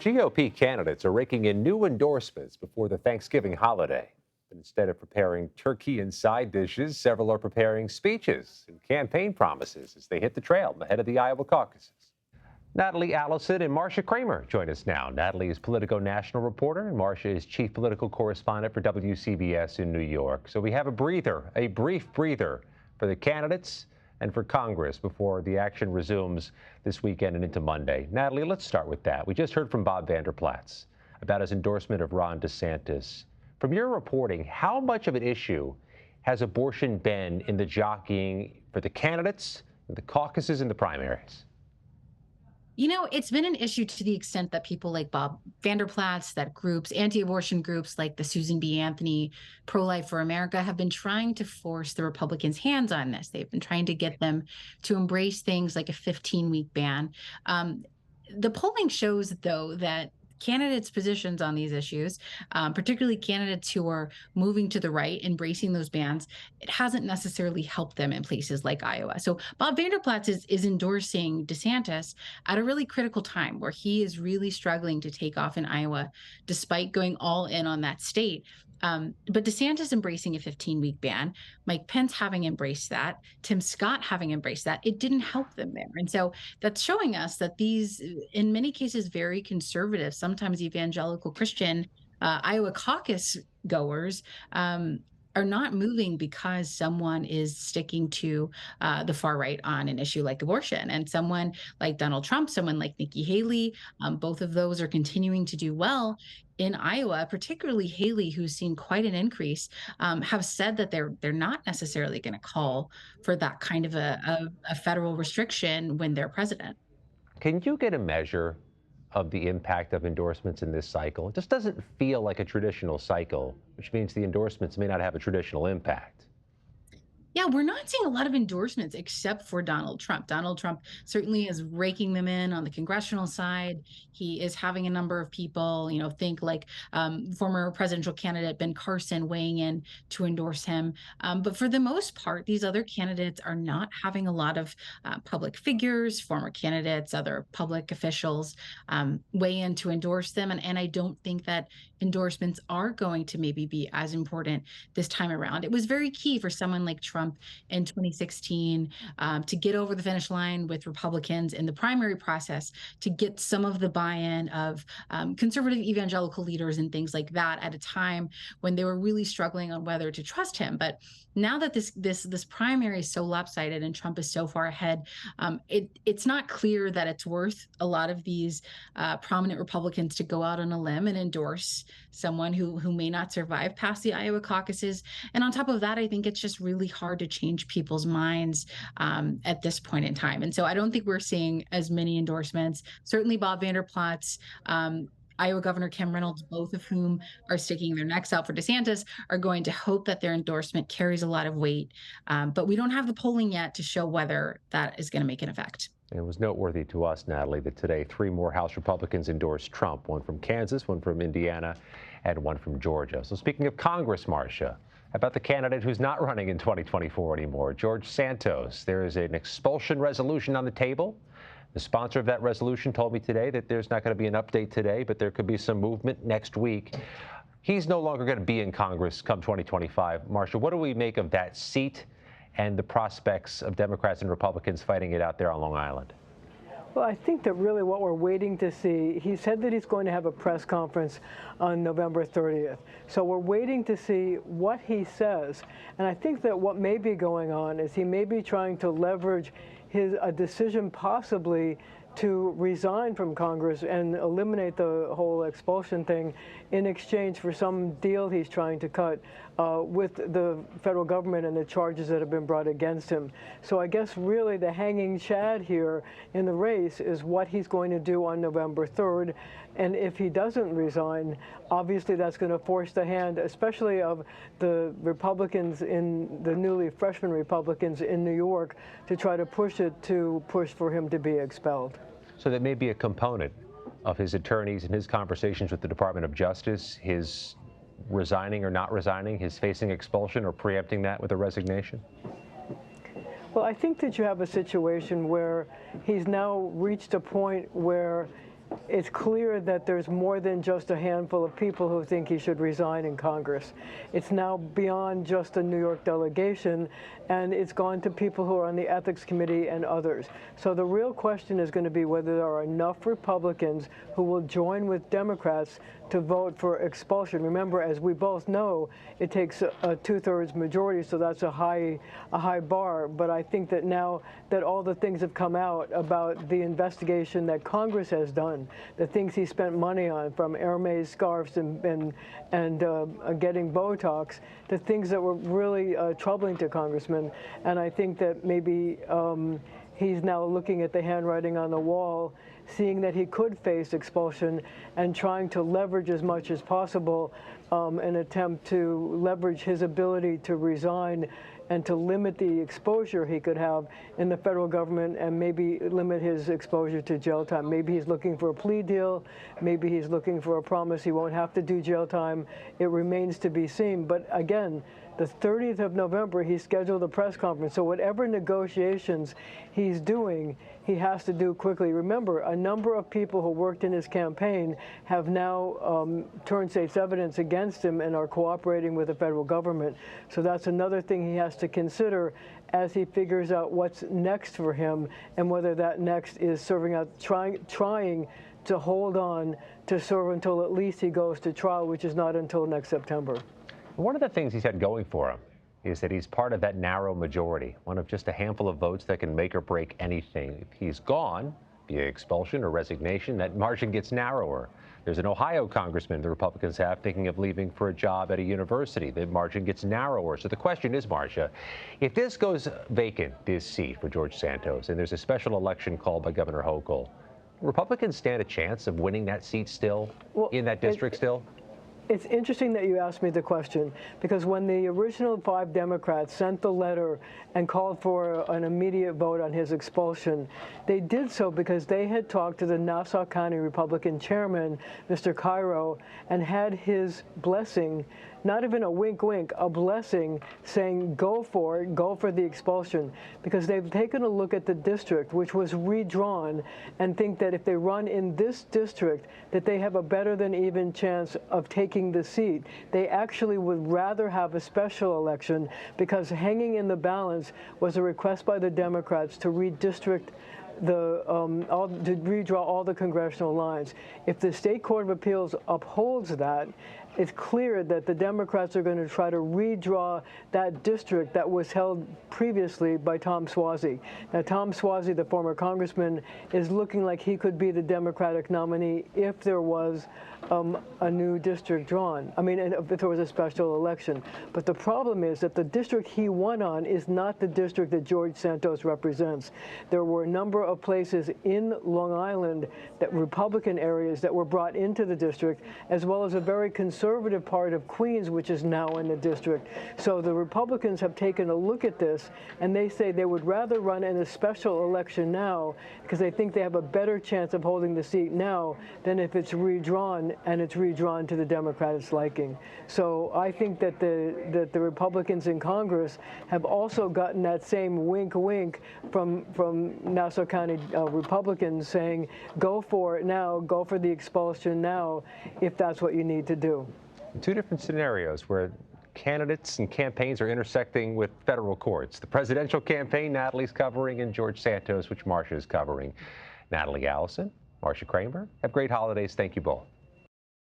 GOP candidates are raking in new endorsements before the Thanksgiving holiday. But instead of preparing turkey and side dishes, several are preparing speeches and campaign promises as they hit the trail ahead of the Iowa caucuses. Natalie Allison and Marcia Kramer join us now. Natalie is Politico national reporter, and Marcia is chief political correspondent for WCBS in New York. So we have a brief breather for the candidates and for Congress before the action resumes this weekend and into Monday. Natalie, let's start with that. We just heard from Bob Vander Plaats about his endorsement of Ron DeSantis. From your reporting, how much of an issue has abortion been in the jockeying for the candidates, the caucuses, and the primaries? You know, it's been an issue to the extent that people like Bob Vander Plaats, that groups, anti-abortion groups like the Susan B. Anthony Pro-Life for America have been trying to force the Republicans' hands on this. They've been trying to get them to embrace things like a 15-week ban. The polling shows, though, that candidates' positions on these issues, particularly candidates who are moving to the right, embracing those bans, it hasn't necessarily helped them in places like Iowa. So Bob Vander Plaats is endorsing DeSantis at a really critical time where he is really struggling to take off in Iowa, despite going all in on that state. But DeSantis embracing a 15-week ban, Mike Pence having embraced that, Tim Scott having embraced that, it didn't help them there. And so that's showing us that these, in many cases, very conservative, sometimes evangelical Christian Iowa caucus goers are not moving because someone is sticking to the far right on an issue like abortion. And someone like Donald Trump, someone like Nikki Haley, both of those are continuing to do well in Iowa, particularly Haley, who's seen quite an increase, have said that they're not necessarily going to call for that kind of a federal restriction when they're president. Can you get a measure of the impact of endorsements in this cycle? It just doesn't feel like a traditional cycle, which means the endorsements may not have a traditional impact. Yeah, we're not seeing a lot of endorsements except for Donald Trump. Donald Trump certainly is raking them in on the congressional side. He is having a number of people, think like former presidential candidate Ben Carson weighing in to endorse him. But for the most part, these other candidates are not having a lot of public figures, former candidates, other public officials weigh in to endorse them. And I don't think that endorsements are going to maybe be as important this time around. It was very key for someone like Trump in 2016 to get over the finish line with Republicans in the primary process, to get some of the buy-in of conservative evangelical leaders and things like that at a time when they were really struggling on whether to trust him. But now that this primary is so lopsided and Trump is so far ahead, it's not clear that it's worth a lot of these prominent Republicans to go out on a limb and endorse someone who may not survive past the Iowa caucuses. And on top of that, I think it's just really hard to change people's minds at this point in time. And so I don't think we're seeing as many endorsements. Certainly Bob Vander Plaats, Iowa Governor Kim Reynolds, both of whom are sticking their necks out for DeSantis, are going to hope that their endorsement carries a lot of weight. But we don't have the polling yet to show whether that is going to make an effect. It was noteworthy to us, Natalie, that today 3 more House Republicans endorsed Trump, one from Kansas, one from Indiana, and one from Georgia. So speaking of Congress, Marcia, about the candidate who's not running in 2024 anymore, George Santos. There is an expulsion resolution on the table. The sponsor of that resolution told me today that there's not going to be an update today, but there could be some movement next week. He's no longer going to be in Congress come 2025. Marcia, what do we make of that seat and the prospects of Democrats and Republicans fighting it out there on Long Island? Well, I think that really what we're waiting to see, he said that he's going to have a press conference on November 30th. So we're waiting to see what he says. And I think that what may be going on is he may be trying to leverage a decision possibly to resign from Congress and eliminate the whole expulsion thing in exchange for some deal he's trying to cut with the federal government and the charges that have been brought against him. So I guess really the hanging chad here in the race is what he's going to do on November 3rd. And if he doesn't resign, obviously that's going to force the hand, especially of the Republicans the newly freshman Republicans in New York, to try to push for him to be expelled. So that may be a component of his attorneys and his conversations with the Department of Justice, his resigning or not resigning, his facing expulsion or preempting that with a resignation? Well, I think that you have a situation where he's now reached a point where it's clear that there's more than just a handful of people who think he should resign in Congress. It's now beyond just a New York delegation, and it's gone to people who are on the Ethics Committee and others. So the real question is going to be whether there are enough Republicans who will join with Democrats to vote for expulsion. Remember, as we both know, it takes a two-thirds majority, so that's a high bar. But I think that now that all the things have come out about the investigation that Congress has done, the things he spent money on, from Hermes scarves and getting Botox, to things that were really troubling to congressmen. And I think that maybe he's now looking at the handwriting on the wall, seeing that he could face expulsion and trying to leverage as much as possible an attempt to leverage his ability to resign and to limit the exposure he could have in the federal government and maybe limit his exposure to jail time. Maybe he's looking for a plea deal. Maybe he's looking for a promise he won't have to do jail time. It remains to be seen. But again, the 30th of November, he scheduled a press conference. So whatever negotiations he's doing, he has to do quickly. Remember, a number of people who worked in his campaign have now turned state's evidence against him and are cooperating with the federal government. So that's another thing he has to consider as he figures out what's next for him, and whether that next is serving out, trying to hold on to serve until at least he goes to trial, which is not until next September. One of the things he's had going for him is that he's part of that narrow majority, one of just a handful of votes that can make or break anything. If he's gone via expulsion or resignation, that margin gets narrower. There's an Ohio congressman the Republicans have thinking of leaving for a job at a university. The margin gets narrower. So the question is, Marcia, if this goes vacant, this seat for George Santos, and there's a special election called by Governor Hochul, Republicans stand a chance of winning that seat still, in that district still? It's interesting that you asked me the question, because when the original 5 Democrats sent the letter and called for an immediate vote on his expulsion, they did so because they had talked to the Nassau County Republican chairman, Mr. Cairo, and had his blessing, not even a wink-wink, a blessing, saying go for it, go for the expulsion, because they've taken a look at the district, which was redrawn, and think that if they run in this district, that they have a better than even chance of taking the seat. They actually would rather have a special election, because hanging in the balance was a request by the Democrats to redistrict to redraw all the congressional lines. If the State Court of Appeals upholds that, it's clear that the Democrats are going to try to redraw that district that was held previously by Tom Suozzi. Now, Tom Suozzi, the former congressman, is looking like he could be the Democratic nominee if there was a new district drawn. I mean, if there was a special election. But the problem is that the district he won on is not the district that George Santos represents. There were a number of places in Long Island, that Republican areas, that were brought into the district, as well as a very conservative part of Queens, which is now in the district. So the Republicans have taken a look at this, and they say they would rather run in a special election now, because they think they have a better chance of holding the seat now than if it's redrawn, and it's redrawn to the Democrats' liking. So I think that the Republicans in Congress have also gotten that same wink-wink from Nassau County Republicans saying, go for it now, go for the expulsion now, if that's what you need to do. Two different scenarios where candidates and campaigns are intersecting with federal courts. The presidential campaign Natalie's covering, and George Santos, which Marcia is covering. Natalie Allison, Marcia Kramer, have great holidays. Thank you both.